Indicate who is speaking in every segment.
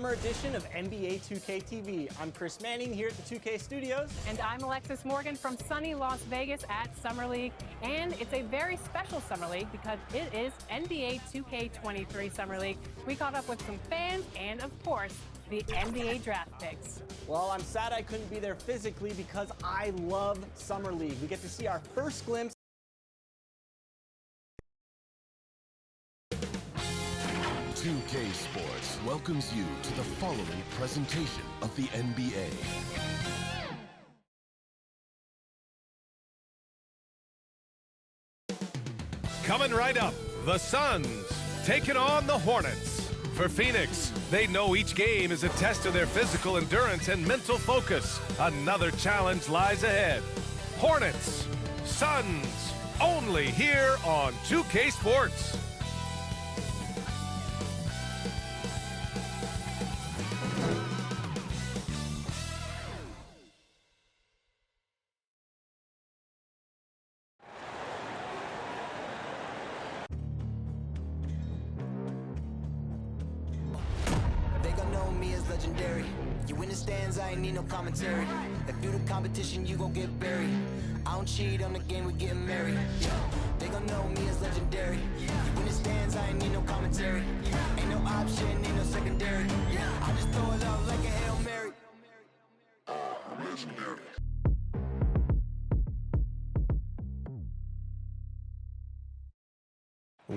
Speaker 1: summer edition of NBA 2K TV. I'm Chris Manning here at the 2K studios.
Speaker 2: And I'm Alexis Morgan from sunny Las Vegas at Summer League. And it's a very special Summer League because it is NBA 2K23 Summer League. We caught up with some fans and, of course, the NBA draft picks.
Speaker 1: Well, I'm sad I couldn't be there physically because I love Summer League. We get to see our first glimpse.
Speaker 3: 2K Sports welcomes you to the following presentation of the NBA.
Speaker 4: Coming right up, the Suns taking on the Hornets. For Phoenix, they know each game is a test of their physical endurance and mental focus. Another challenge lies ahead. Hornets, Suns, only here on 2K Sports.
Speaker 5: Legendary. You win the stands, I ain't need no commentary. If you the competition, you gon' get buried. I don't cheat on the game, we getting married. They gon' know me as legendary. You win the stands, I ain't need no commentary. Ain't no option, ain't no secondary. I just throw it out like a Hail Mary. Legendary.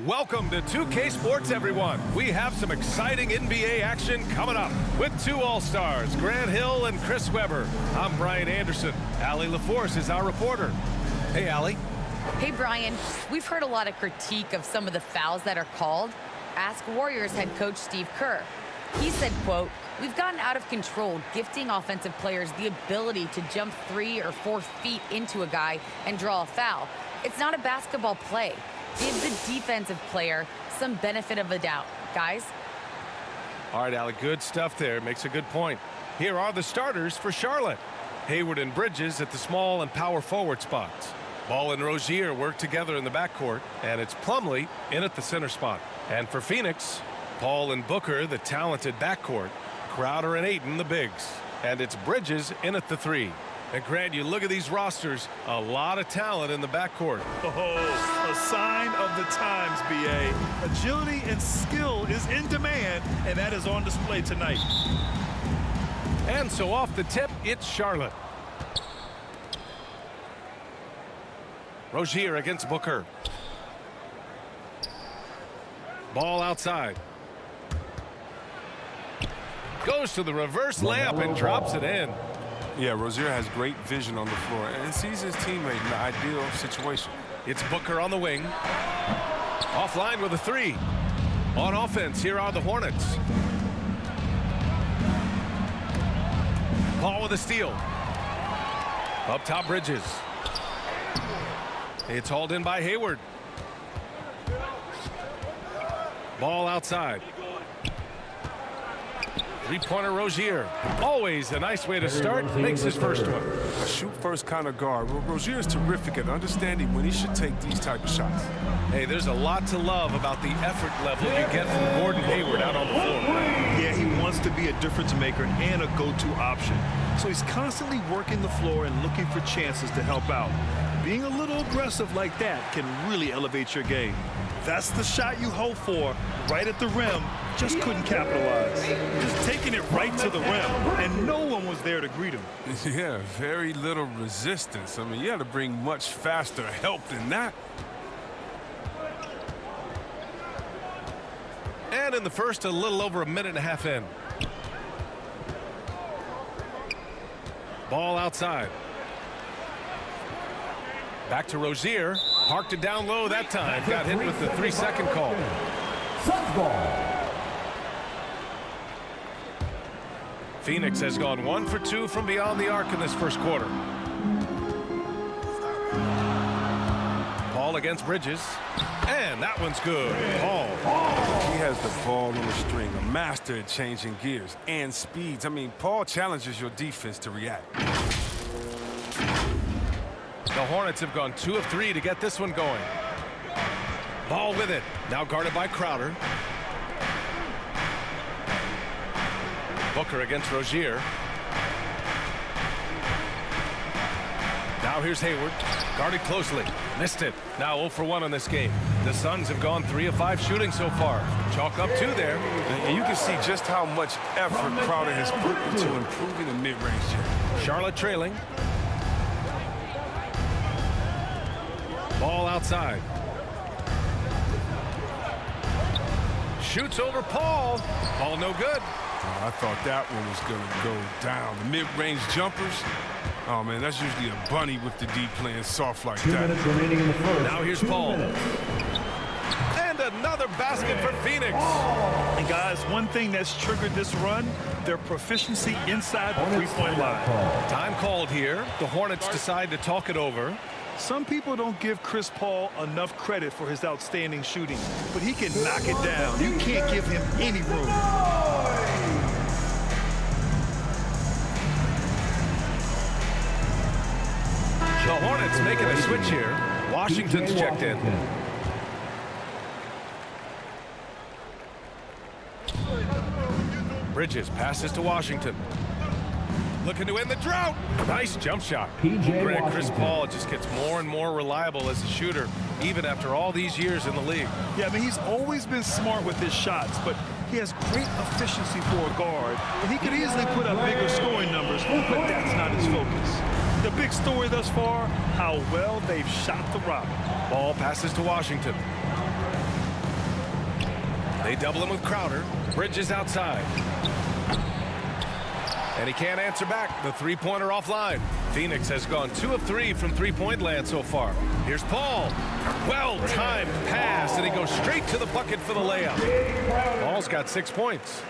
Speaker 4: Welcome to 2K Sports, everyone. We have some exciting NBA action coming up with two All-Stars, Grant Hill and Chris Webber. I'm Brian Anderson. Allie LaForce is our reporter. Hey, Allie.
Speaker 6: Hey, Brian. We've heard a lot of critique of some of the fouls that are called. Ask Warriors head coach Steve Kerr. He said, quote, "We've gotten out of control, gifting offensive players the ability to jump 3 or 4 feet into a guy and draw a foul. It's not a basketball play. Give the defensive player some benefit of the doubt, guys."
Speaker 4: All right, Allie, good stuff there. Makes a good point. Here are the starters for Charlotte. Hayward and Bridges at the small and power forward spots. Ball and Rozier work together in the backcourt, and it's Plumlee in at the center spot. And for Phoenix, Paul and Booker, the talented backcourt. Crowder and Ayton, the bigs. And it's Bridges in at the 3. And Grant, you look at these rosters, a lot of talent in the backcourt.
Speaker 7: Oh, a sign of the times, B.A. Agility and skill is in demand, and that is on display tonight.
Speaker 4: And so off the tip, it's Charlotte. Rozier against Booker. Ball outside. Goes to the reverse layup and drops it in.
Speaker 8: Yeah, Rozier has great vision on the floor and sees his teammate in the ideal situation.
Speaker 4: It's Booker on the wing. Offline with a 3. On offense, here are the Hornets. Paul with a steal. Up top, Bridges. It's hauled in by Hayward. Ball outside. Three-pointer Rozier. Always a nice way to start. Makes his first one.
Speaker 8: A shoot-first kind of guard. Rozier is terrific at understanding when he should take these type of shots.
Speaker 4: Hey, there's a lot to love about the effort level you get from Gordon Hayward out on the floor.
Speaker 7: Yeah, he wants to be a difference maker and a go-to option. So he's constantly working the floor and looking for chances to help out. Being a little aggressive like that can really elevate your game. That's the shot you hope for, right at the rim, just couldn't capitalize. Just taking it right to the rim, and no one was there to greet him.
Speaker 8: Yeah, very little resistance. I mean, you had to bring much faster help than that.
Speaker 4: And in the first, a little over a minute and a half in. Ball outside. Back to Rozier. Parked it down low that time. Got hit with the 3-second call. Phoenix has gone 1 for 2 from beyond the arc in this first quarter. Paul against Bridges. And that one's good. Paul.
Speaker 8: He has the ball on the string, a master at changing gears and speeds. I mean, Paul challenges your defense to react.
Speaker 4: The Hornets have gone 2 of 3 to get this one going. Ball with it. Now guarded by Crowder. Booker against Rozier. Now here's Hayward, guarded closely, missed it. Now 0 for 1 on this game. The Suns have gone 3 of 5 shooting so far. Chalk up 2 there.
Speaker 8: And you can see just how much effort Crowder has put into improving the mid-range game.
Speaker 4: Charlotte trailing. Ball outside. Shoots over Paul. Ball no good.
Speaker 8: I thought that one was going to go down. The mid-range jumpers. Oh, man, that's usually a bunny with the D playing soft like
Speaker 9: 2
Speaker 8: that.
Speaker 9: minutes remaining in the first.
Speaker 4: Now here's
Speaker 9: 2
Speaker 4: Paul.
Speaker 9: minutes.
Speaker 4: And another basket for Phoenix.
Speaker 7: And guys, one thing that's triggered this run, their proficiency inside the three-point line.
Speaker 4: Time called here. The Hornets decide to talk it over.
Speaker 7: Some people don't give Chris Paul enough credit for his outstanding shooting, but he can knock it down. You can't give him any room.
Speaker 4: The Hornets making a switch here. Washington's checked in. Bridges passes to Washington. Looking to end the drought. Nice jump shot. Granted, Chris Paul just gets more and more reliable as a shooter, even after all these years in the league.
Speaker 7: Yeah, I mean, he's always been smart with his shots, but he has great efficiency for a guard, and he could easily put up bigger scoring numbers, but that's not his focus. The big story thus far, how well they've shot the rock.
Speaker 4: Ball passes to Washington. They double him with Crowder. Bridges outside. And he can't answer back. The three-pointer offline. Phoenix has gone 2 of 3 from three-point land so far. Here's Paul. Well-timed pass, and he goes straight to the bucket for the layup. Paul's got 6 points.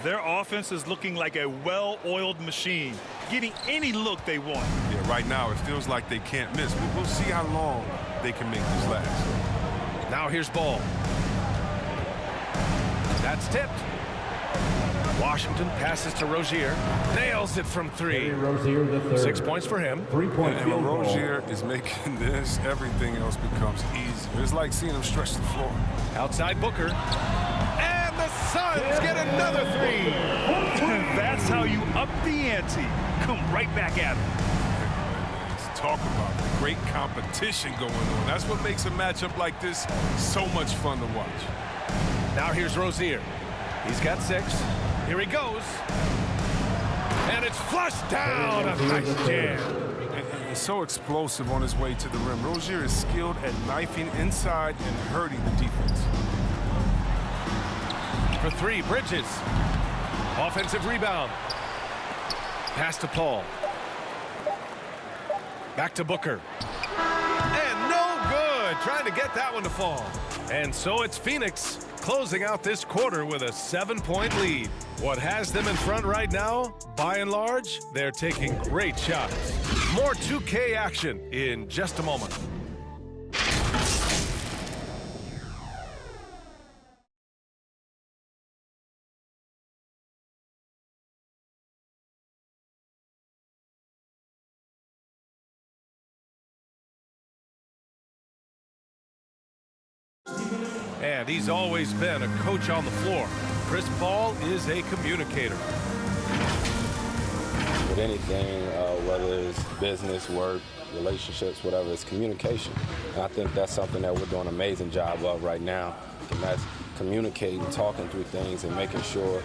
Speaker 7: Their offense is looking like a well-oiled machine, getting any look they want.
Speaker 8: Yeah, right now it feels like they can't miss, but we'll see how long they can make this last.
Speaker 4: Now here's Ball. That's tipped. Washington passes to Rozier. Nails it from 3.
Speaker 9: Rozier, the third.
Speaker 4: 6 points for him.
Speaker 9: 3-point
Speaker 8: And
Speaker 9: field
Speaker 8: when
Speaker 9: goal.
Speaker 8: Rozier is making this, everything else becomes easier. It's like seeing him stretch the floor.
Speaker 4: Outside Booker. And the Suns get another 3.
Speaker 7: That's how you up the ante. Come right back at him.
Speaker 8: Let's talk about great competition going on. That's what makes a matchup like this so much fun to watch.
Speaker 4: Now here's Rozier. He's got 6. Here he goes. And it's flushed down. A nice jam.
Speaker 8: And so explosive on his way to the rim. Rozier is skilled at knifing inside and hurting the defense.
Speaker 4: For 3, Bridges. Offensive rebound. Pass to Paul. Back to Booker. And no good. Trying to get that one to fall. And so it's Phoenix closing out this quarter with a 7-point lead. What has them in front right now, by and large, they're taking great shots. More 2K action in just a moment. And he's always been a coach on the floor. Chris Paul is a communicator.
Speaker 10: With anything, whether it's business, work, relationships, whatever, it's communication. And I think that's something that we're doing an amazing job of right now. And that's communicating, talking through things, and making sure,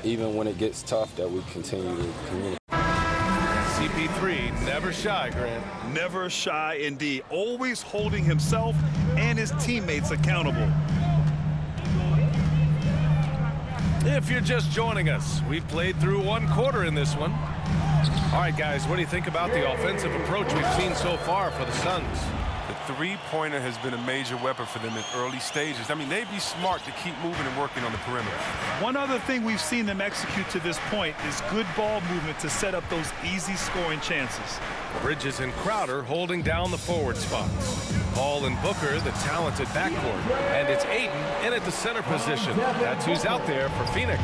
Speaker 10: even when it gets tough, that we continue to communicate.
Speaker 4: CP3, never shy, Grant.
Speaker 7: Never shy indeed. Always holding himself and his teammates accountable.
Speaker 4: If you're just joining us, we've played through 1 quarter in this one. All right, guys, what do you think about the offensive approach we've seen so far for the Suns?
Speaker 8: The three-pointer has been a major weapon for them in early stages. I mean, they'd be smart to keep moving and working on the perimeter.
Speaker 7: One other thing we've seen them execute to this point is good ball movement to set up those easy scoring chances.
Speaker 4: Bridges and Crowder holding down the forward spots. Paul and Booker, the talented backcourt. And it's Ayton in at the center position. That's who's out there for Phoenix.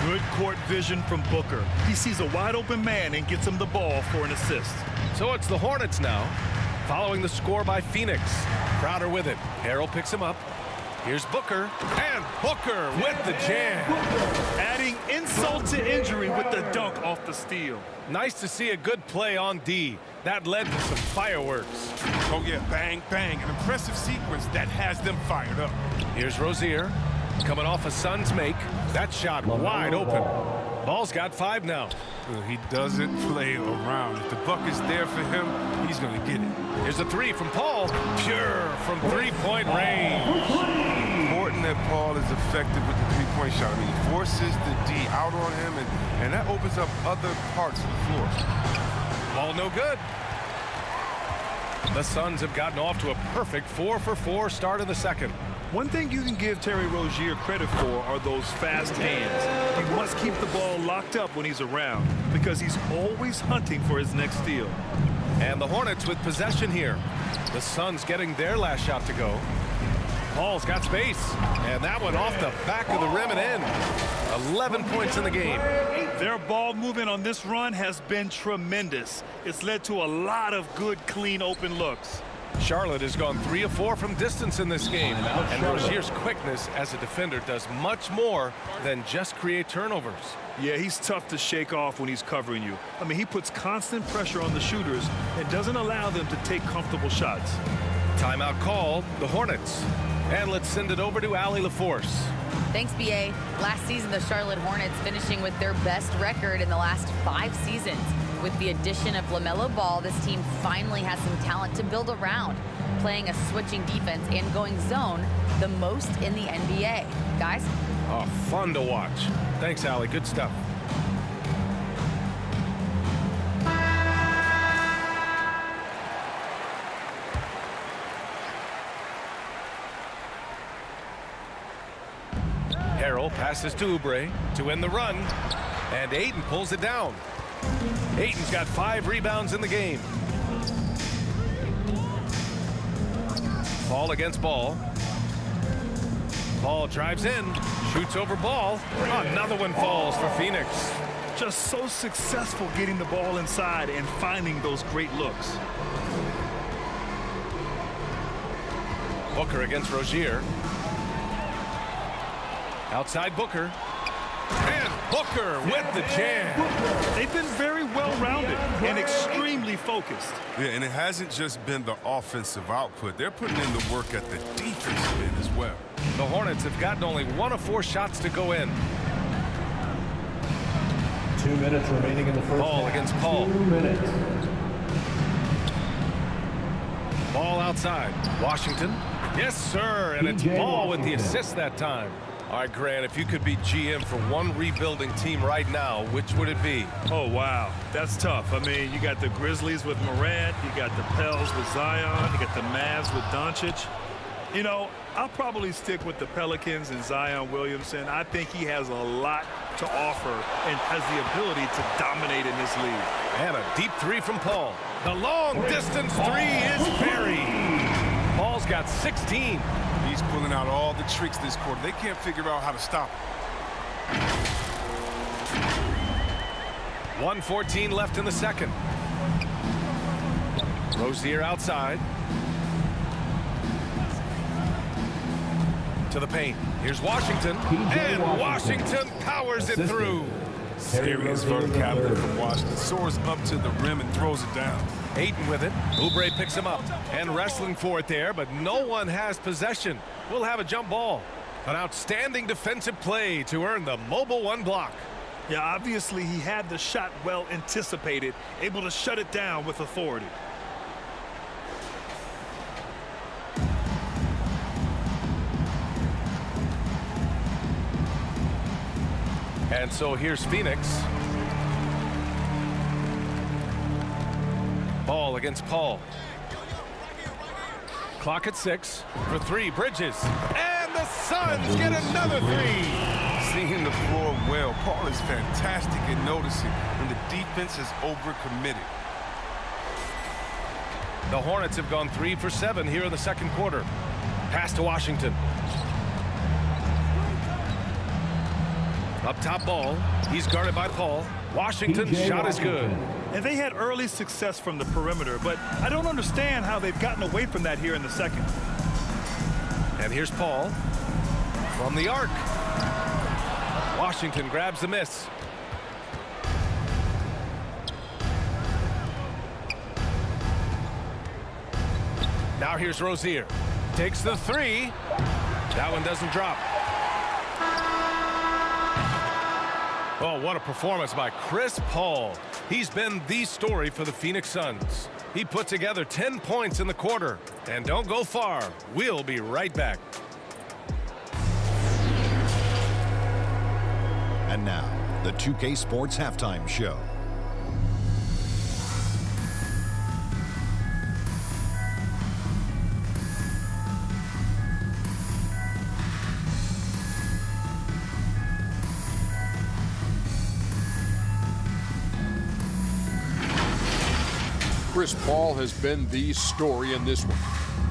Speaker 7: Good court vision from Booker. He sees a wide-open man and gets him the ball for an assist.
Speaker 4: So it's the Hornets now, following the score by Phoenix. Crowder with it. Harrell picks him up. Here's Booker, and Booker with the jam.
Speaker 7: Adding insult to injury with the dunk off the steal.
Speaker 4: Nice to see a good play on D. That led to some fireworks.
Speaker 8: Oh, yeah, bang, bang. An impressive sequence that has them fired up.
Speaker 4: Here's Rozier, coming off a Suns make. That shot wide open. Ball's got 5 now.
Speaker 8: Well, he doesn't play around. If the buck is there for him, he's going to get it.
Speaker 4: Here's a 3 from Paul. Pure from three-point range.
Speaker 8: Important that Paul is effective with the three-point shot. I mean, he forces the D out on him, and that opens up other parts of the floor.
Speaker 4: Ball no good. The Suns have gotten off to a perfect 4-for-4 start of the second.
Speaker 7: One thing you can give Terry Rozier credit for are those fast hands. You must keep the ball locked up when he's around because he's always hunting for his next steal.
Speaker 4: And the Hornets with possession here. The Suns getting their last shot to go. Paul's got space, and that one off the back of the rim and in. 11 points in the game.
Speaker 7: Their ball movement on this run has been tremendous. It's led to a lot of good, clean, open looks.
Speaker 4: Charlotte has gone 3 of 4 from distance in this game, and Rozier's quickness as a defender does much more than just create turnovers.
Speaker 7: Yeah, he's tough to shake off when he's covering you. I mean, he puts constant pressure on the shooters and doesn't allow them to take comfortable shots.
Speaker 4: Timeout called, the Hornets. And let's send it over to Allie LaForce.
Speaker 6: Thanks, BA. Last season, the Charlotte Hornets finishing with their best record in the last 5 seasons. With the addition of LaMelo Ball, this team finally has some talent to build around, playing a switching defense and going zone the most in the NBA. Guys?
Speaker 4: Oh, fun to watch. Thanks, Allie. Good stuff. Harrell passes to Oubre to end the run, and Ayton pulls it down. Ayton's got 5 rebounds in the game. Ball against Ball. Ball drives in, shoots over Ball. Another one falls for Phoenix.
Speaker 7: Just so successful getting the ball inside and finding those great looks.
Speaker 4: Booker against Rozier. Outside Booker. And Booker with the jam.
Speaker 7: They've been very well-rounded and extremely focused.
Speaker 8: Yeah, and it hasn't just been the offensive output. They're putting in the work at the defensive end as well.
Speaker 4: The Hornets have gotten only 1 of 4 shots to go in.
Speaker 9: 2 minutes remaining in the first
Speaker 4: Ball
Speaker 9: half.
Speaker 4: against Paul.
Speaker 9: 2 minutes.
Speaker 4: Ball outside. Washington. Yes, sir. And it's Ball with the assist that time. All right, Grant, if you could be GM for one rebuilding team right now, which would it be?
Speaker 7: Oh, wow. That's tough. I mean, you got the Grizzlies with Morant. You got the Pels with Zion. You got the Mavs with Doncic. You know, I'll probably stick with the Pelicans and Zion Williamson. I think he has a lot to offer and has the ability to dominate in this league.
Speaker 4: And a deep 3 from Paul. The long distance 3 is buried. Paul's got 16.
Speaker 8: He's pulling out all the tricks this quarter. They can't figure out how to stop him.
Speaker 4: 1:14 left in the second. Rozier outside. To the paint. Here's Washington. And Washington powers it through.
Speaker 8: Serious verticality from Washington. Soars up to the rim and throws it down.
Speaker 4: Ayton with it. Oubre picks him up and wrestling for it there, but no one has possession. We'll have a jump ball. An outstanding defensive play to earn the mobile 1 block.
Speaker 7: Yeah, obviously he had the shot well anticipated, able to shut it down with authority.
Speaker 4: And so here's Phoenix. Ball against Paul. Clock at 6 for 3. Bridges. And the Suns get another 3.
Speaker 8: Seeing the floor well. Paul is fantastic at noticing when the defense is overcommitted.
Speaker 4: The Hornets have gone 3 for 7 here in the second quarter. Pass to Washington. Up top Ball. He's guarded by Paul. Washington's shot is good.
Speaker 7: And they had early success from the perimeter, but I don't understand how they've gotten away from that here in the second.
Speaker 4: And here's Paul. from the arc. Washington grabs the miss. Now here's Rozier. Takes the three. That one doesn't drop. Oh, what a performance by Chris Paul. He's been the story for the Phoenix Suns. He put together 10 points in the quarter. And don't go far. We'll be right back.
Speaker 11: And now, the 2K Sports Halftime Show.
Speaker 12: Chris Paul has been the story in this one.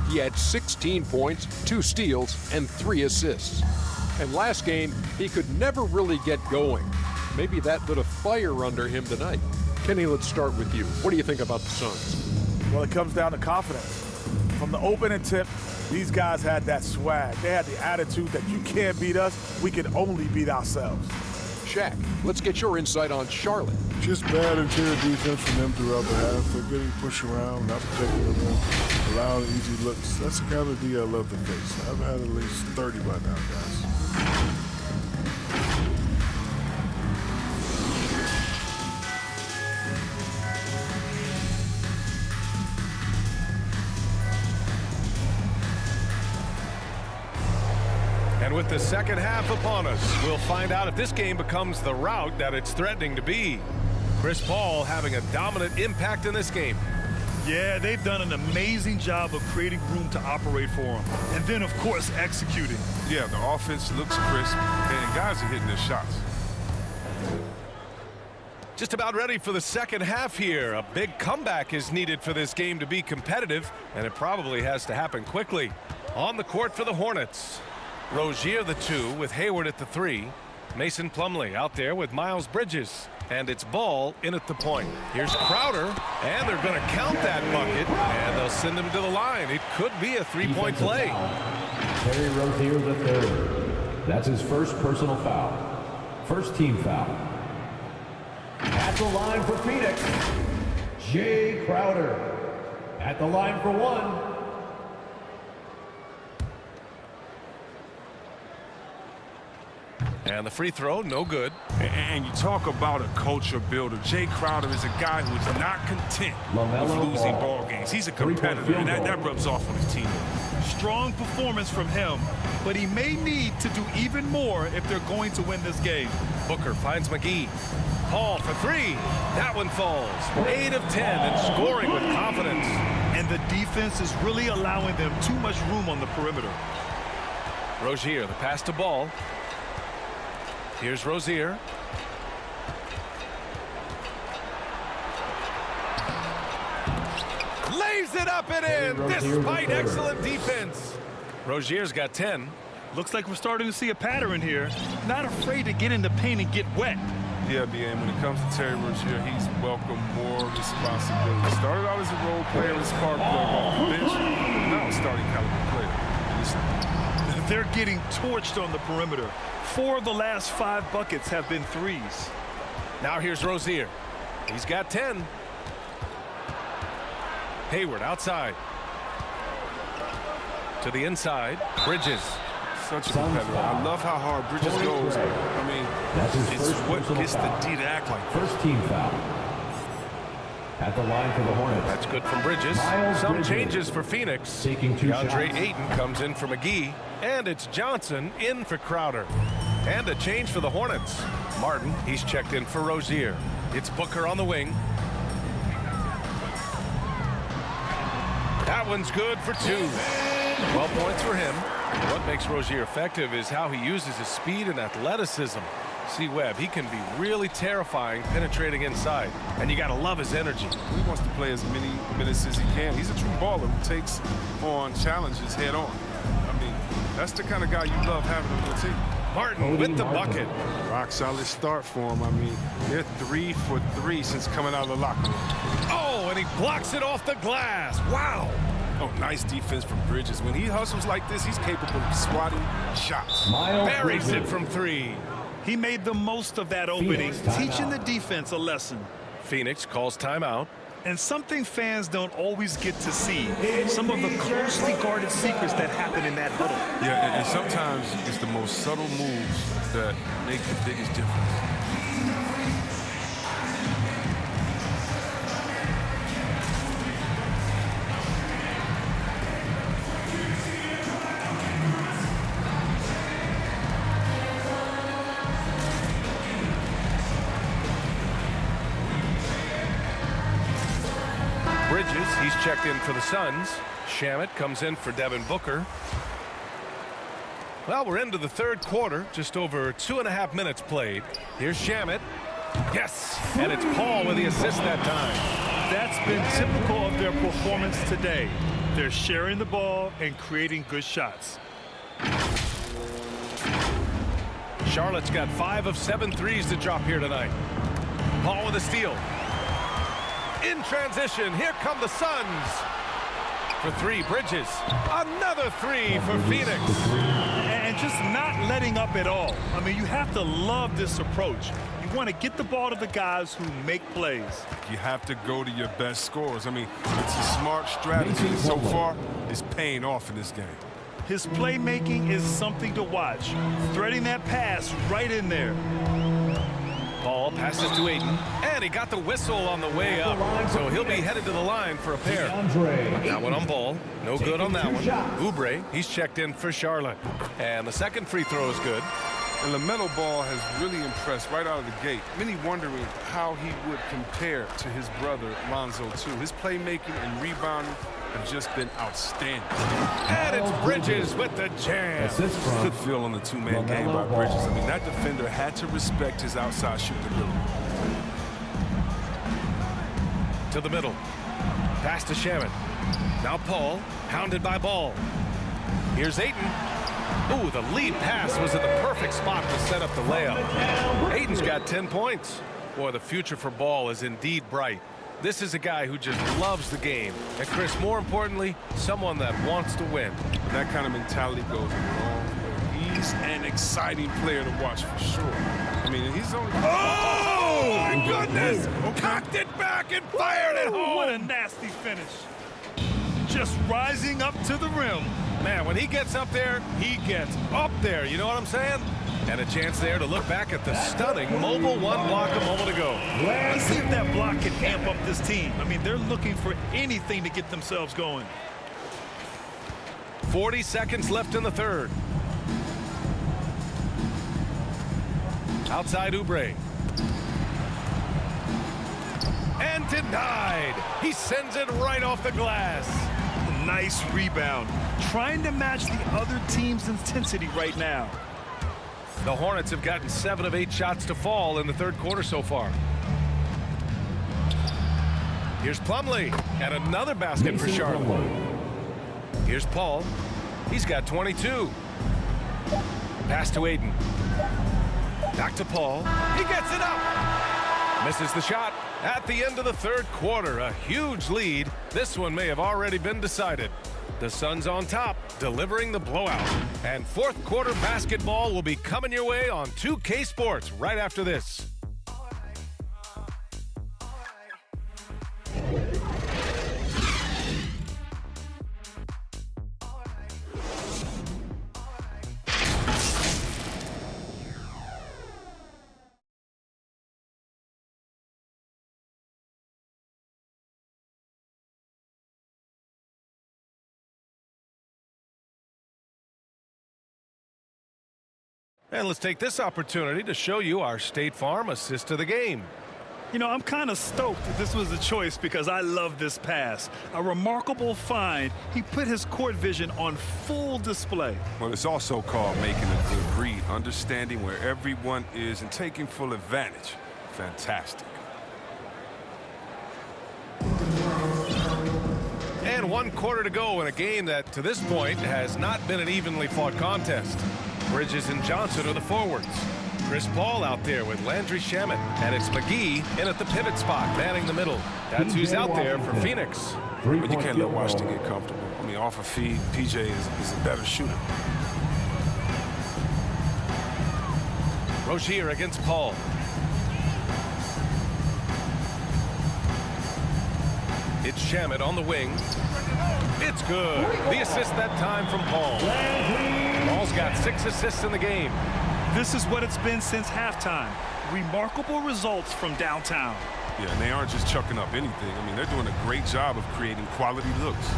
Speaker 12: He had 16 points, 2 steals, and 3 assists. And last game, he could never really get going. Maybe that lit a fire under him tonight. Kenny, let's start with you. What do you think about the Suns?
Speaker 13: Well, it comes down to confidence. From the opening tip, these guys had that swag. They had the attitude that you can't beat us, we can only beat ourselves.
Speaker 12: Shaq, let's get your insight on Charlotte.
Speaker 14: Just bad interior defense from them throughout the half. They're getting pushed around, not protecting the rim, allowing easy looks. That's the kind of D I love to face. I've had at least 30 by now, guys.
Speaker 4: And with the second half upon us, we'll find out if this game becomes the rout that it's threatening to be. Chris Paul having a dominant impact in this game.
Speaker 7: Yeah, they've done an amazing job of creating room to operate for him. And then, of course, executing.
Speaker 8: Yeah, the offense looks crisp, and guys are hitting their shots.
Speaker 4: Just about ready for the second half here. A big comeback is needed for this game to be competitive, and it probably has to happen quickly. On the court for the Hornets. Rozier the 2 with Hayward at the 3. Mason Plumlee out there with Miles Bridges. And it's Ball in at the point. Here's Crowder, and they're going to count that bucket, and they'll send him to the line. It could be a three-point play.
Speaker 9: Terry Rozier the 3rd. That's his first personal foul. First team foul. At the line for Phoenix, Jay Crowder. At the line for 1.
Speaker 4: And the free throw, no good.
Speaker 8: And you talk about a culture builder. Jay Crowder is a guy who is not content with losing ball games. He's a competitor, and that rubs off on his team.
Speaker 7: Strong performance from him, but he may need to do even more if they're going to win this game.
Speaker 4: Booker finds McGee. Paul for 3. That one falls. 8 of 10 and scoring with confidence.
Speaker 7: And the defense is really allowing them too much room on the perimeter.
Speaker 4: Rozier, the pass to Ball. Here's Rozier. Lays it up and in despite excellent defense. Rozier's got 10.
Speaker 7: Looks like we're starting to see a pattern here. Not afraid to get in the paint and get wet.
Speaker 8: Yeah, and when it comes to Terry Rozier, he's welcomed more responsibility. Started out as a role player and spark plug off the bench. Now a starting caliber player.
Speaker 7: They're getting torched on the perimeter. 4 of the last 5 buckets have been threes.
Speaker 4: Now here's Rozier. He's got 10. Hayward outside. To the inside. Bridges.
Speaker 8: Such a competitor. I love how hard Bridges goes. I mean, it's what gets the D to act like.
Speaker 9: First team foul. At the line for the Hornets.
Speaker 4: That's good from Bridges. Some changes for Phoenix.
Speaker 9: Taking 2
Speaker 4: DeAndre
Speaker 9: shots.
Speaker 4: Ayton comes in for McGee. And it's Johnson in for Crowder. And a change for the Hornets. Martin, he's checked in for Rozier. It's Booker on the wing. That one's good for 2. 12 points for him. What makes Rozier effective is how he uses his speed and athleticism. See Webb, he can be really terrifying penetrating inside. And you got to love his energy.
Speaker 8: He wants to play as many minutes as he can. He's a true baller who takes on challenges head on. I mean, that's the kind of guy you love having on your team.
Speaker 4: Martin with the bucket.
Speaker 8: Rock solid start for him. I mean, they're 3 for 3 since coming out of the locker room.
Speaker 4: Oh, and he blocks it off the glass. Wow.
Speaker 8: Oh, nice defense from Bridges. When he hustles like this, he's capable of swatting shots.
Speaker 4: Buries it from 3.
Speaker 7: He made the most of that opening, teaching the defense a lesson.
Speaker 4: Phoenix calls timeout.
Speaker 7: And something fans don't always get to see, some of the closely guarded secrets that happen in that huddle.
Speaker 8: Yeah, and sometimes it's the most subtle moves that make the biggest difference.
Speaker 4: Bridges, he's checked in for the Suns. Shamet comes in for Devin Booker. Well, we're into the third quarter, just over 2.5 minutes played. Here's Shamet. Yes, and it's Paul with the assist that time.
Speaker 7: That's been typical of their performance today. They're sharing the ball and creating good shots.
Speaker 4: Charlotte's got 5 of 7 threes to drop here tonight. Paul with a steal. In transition, here come the Suns. For 3, Bridges. Another 3 for Phoenix.
Speaker 7: And just not letting up at all. I mean, you have to love this approach. You want to get the ball to the guys who make plays.
Speaker 8: You have to go to your best scorers. I mean, it's a smart strategy. So far, it's paying off in this game.
Speaker 7: His playmaking is something to watch. Threading that pass right in there.
Speaker 4: Paul passes to Ayton, and he got the whistle on the way up, so he'll be headed to the line for a pair. That one on Ball, no good on that one. Oubre, he's checked in for Charlotte, and the second free throw is good.
Speaker 8: And LaMelo Ball has really impressed right out of the gate. Many wondering how he would compare to his brother Lonzo too. His playmaking and rebounding have just been outstanding.
Speaker 4: And it's Bridges with the jam.
Speaker 8: Good feel on the two-man game by Bridges. I mean, that defender had to respect his outside shooting ability.
Speaker 4: To the middle. Pass to Shamet. Now Paul, hounded by Ball. Here's Ayton. Ooh, the lead pass was in the perfect spot to set up the layup. Ayton's got 10 points. Boy, the future for Ball is indeed bright. This is a guy who just loves the game. And Chris, more importantly, someone that wants to win.
Speaker 8: That kind of mentality goes a long way. He's an exciting player to watch for sure. I mean, he's only...
Speaker 4: Oh, my goodness! Cocked it back and fired it home!
Speaker 7: What a nasty finish. Just rising up to the rim.
Speaker 4: Man, when he gets up there, he gets up there. You know what I'm saying? And a chance there to look back at the stunning mobile one block a moment ago.
Speaker 7: Let's see if that block can amp up this team. I mean, they're looking for anything to get themselves going.
Speaker 4: 40 seconds left in the third. Outside Oubre. And denied. He sends it right off the glass.
Speaker 7: Nice rebound. Trying to match the other team's intensity right now.
Speaker 4: The Hornets have gotten 7 of 8 shots to fall in the third quarter so far. Here's Plumlee, and another basket for Charlotte. Here's Paul. He's got 22. Pass to Ayton. Back to Paul. He gets it up. Misses the shot at the end of the third quarter. A huge lead. This one may have already been decided. The Suns on top, delivering the blowout. And fourth quarter basketball will be coming your way on 2K Sports right after this. And let's take this opportunity to show you our State Farm assist to the game.
Speaker 7: You know, I'm kind of stoked that this was a choice because I love this pass. A remarkable find. He put his court vision on full display.
Speaker 8: Well, it's also called making a good read, understanding where everyone is and taking full advantage. Fantastic.
Speaker 4: And 1 quarter to go in a game that, to this point, has not been an evenly fought contest. Bridges and Johnson are the forwards. Chris Paul out there with Landry Shamet. And it's McGee in at the pivot spot, manning the middle. That's who's out there for Phoenix.
Speaker 8: But you can't let Washington get comfortable. I mean, off a feed, PJ is a better shooter.
Speaker 4: Rozier against Paul. It's Shamet on the wing. It's good. The assist that time from Paul. Paul's got 6 assists in the game.
Speaker 7: This is what it's been since halftime. Remarkable results from downtown.
Speaker 8: Yeah, and they aren't just chucking up anything. I mean, they're doing a great job of creating quality looks.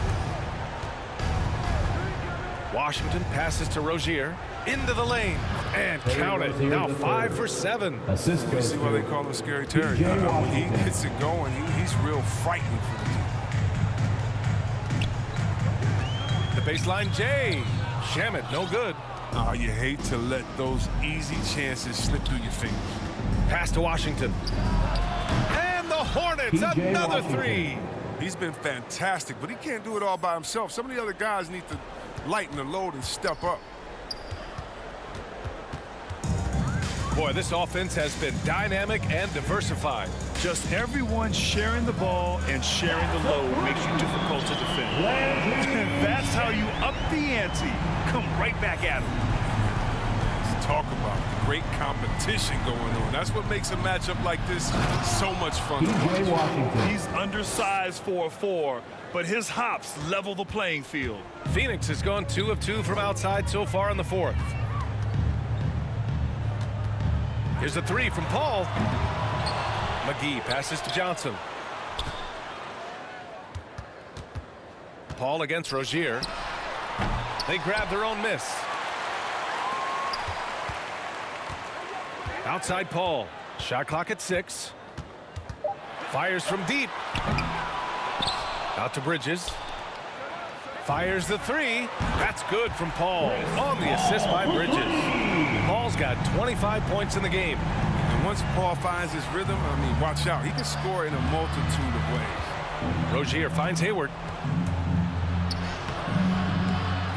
Speaker 4: Washington passes to Rozier. Into the lane. And count it. Now 5 for 7.
Speaker 8: You see why they call him Scary Terry. When he gets it going, he's real frightening for the team.
Speaker 4: The baseline J. Shamet, no good.
Speaker 8: Oh, you hate to let those easy chances slip through your fingers.
Speaker 4: Pass to Washington. And the Hornets, another 3.
Speaker 8: He's been fantastic, but he can't do it all by himself. Some of the other guys need to lighten the load and step up.
Speaker 4: Boy, this offense has been dynamic and diversified.
Speaker 7: Just everyone sharing the ball and sharing the load makes you difficult to defend. That's how you up the ante. Come right back at him.
Speaker 8: Let's talk about the great competition going on. That's what makes a matchup like this so much fun to watch.
Speaker 7: He's undersized for a 4, but his hops level the playing field.
Speaker 4: Phoenix has gone 2 of 2 from outside so far in the 4th. Here's a 3 from Paul. McGee passes to Johnson. Paul against Rozier. They grab their own miss. Outside Paul. Shot clock at 6. Fires from deep. Out to Bridges. Fires the 3. That's good from Paul. On the assist by Bridges. Paul's got 25 points in the game.
Speaker 8: And once Paul finds his rhythm, I mean, watch out. He can score in a multitude of ways.
Speaker 4: Rozier finds Hayward.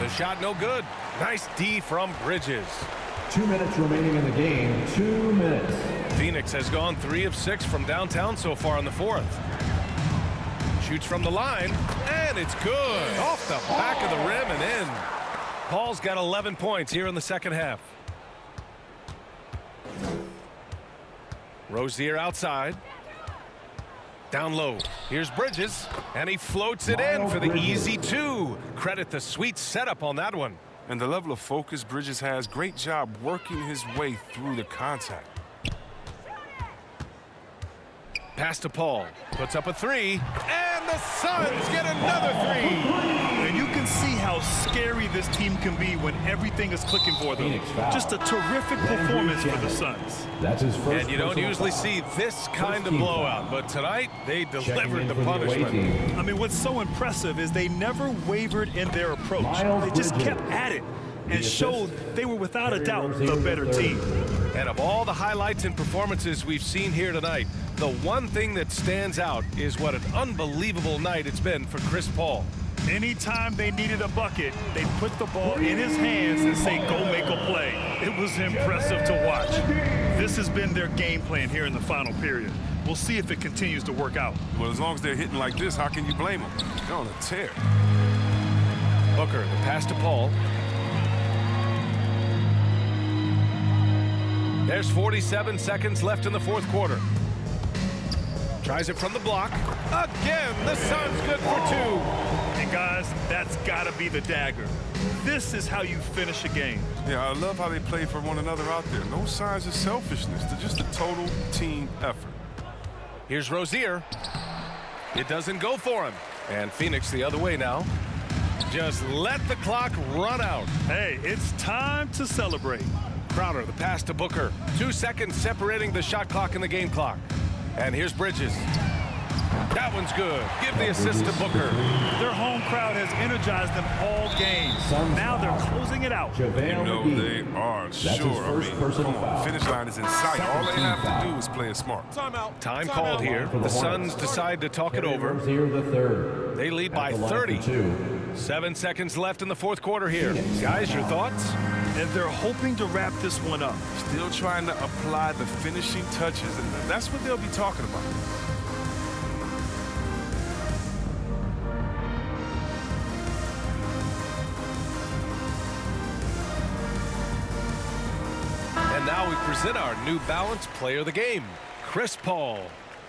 Speaker 4: The shot no good. Nice D from Bridges.
Speaker 9: 2 minutes remaining in the game. 2 minutes.
Speaker 4: Phoenix has gone 3 of 6 from downtown so far in the 4th. Shoots from the line, and it's good. Off the back of the rim and in. Paul's got 11 points here in the second half. Rozier outside. Down low. Here's Bridges, and he floats it in for the easy 2. Credit the sweet setup on that one.
Speaker 8: And the level of focus Bridges has, great job working his way through the contact.
Speaker 4: Pass to Paul. Puts up a 3. And the Suns get another 3.
Speaker 7: And you can see how scary this team can be when everything is clicking for them. Just a terrific performance for the Suns.
Speaker 9: That's his first.
Speaker 4: And you don't usually see this kind of blowout, but tonight they delivered the punishment.
Speaker 7: I mean, what's so impressive is they never wavered in their approach. They just kept at it and showed they were without a doubt the better team.
Speaker 4: And of all the highlights and performances we've seen here tonight, the one thing that stands out is what an unbelievable night it's been for Chris Paul.
Speaker 7: Anytime they needed a bucket, they put the ball in his hands and say, go make a play. It was impressive to watch. This has been their game plan here in the final period. We'll see if it continues to work out.
Speaker 8: Well, as long as they're hitting like this, how can you blame them? They're on a tear.
Speaker 4: Booker, the pass to Paul. There's 47 seconds left in the 4th quarter. Tries it from the block. Again, the Suns good for 2.
Speaker 7: And guys, that's got to be the dagger. This is how you finish a game.
Speaker 8: Yeah, I love how they play for one another out there. No signs of selfishness. They're just a total team effort.
Speaker 4: Here's Rozier. It doesn't go for him. And Phoenix the other way now. Just let the clock run out.
Speaker 7: Hey, it's time to celebrate.
Speaker 4: Crowder, the pass to Booker. 2 seconds separating the shot clock and the game clock. And here's Bridges. That one's good. Give the assist to Booker.
Speaker 7: Their home crowd has energized them all game. Now they're closing it out.
Speaker 8: You know they are sure. I mean, come on, the finish line is in sight. All they have to do is play it smart.
Speaker 4: Time called here. The Suns decide to talk it over. They lead by 30. 7 seconds left in the 4th quarter here. Guys, your thoughts?
Speaker 7: and they're hoping to wrap this one up.
Speaker 8: Still trying to apply the finishing touches, and that's what they'll be talking about.
Speaker 4: And now we present our New Balance Player of the Game, Chris Paul.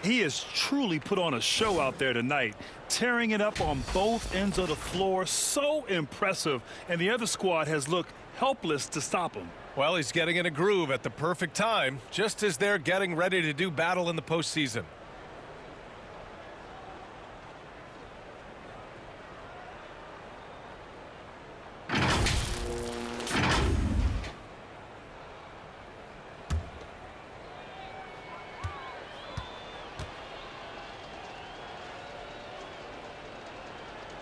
Speaker 7: He has truly put on a show out there tonight, tearing it up on both ends of the floor. So impressive, and the other squad has looked helpless to stop him.
Speaker 4: Well, he's getting in a groove at the perfect time, just as they're getting ready to do battle in the postseason.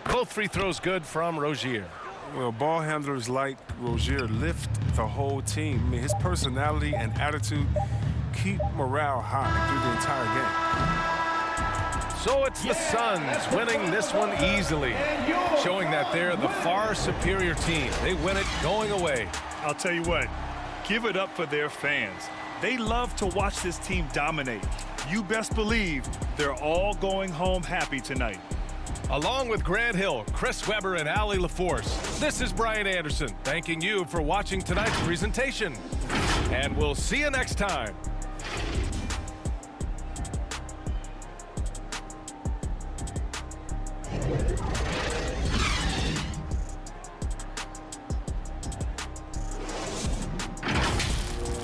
Speaker 4: Both free throws good from Rozier.
Speaker 8: Well, ball handlers like Rozier lift the whole team. I mean, his personality and attitude keep morale high through the entire game.
Speaker 4: So it's the Suns winning this one easily, showing that they're the far superior team. They win it going away.
Speaker 7: I'll tell you what, give it up for their fans. They love to watch this team dominate. You best believe they're all going home happy tonight.
Speaker 4: Along with Grant Hill, Chris Webber, and Allie LaForce, this is Brian Anderson, thanking you for watching tonight's presentation. And we'll see you next time.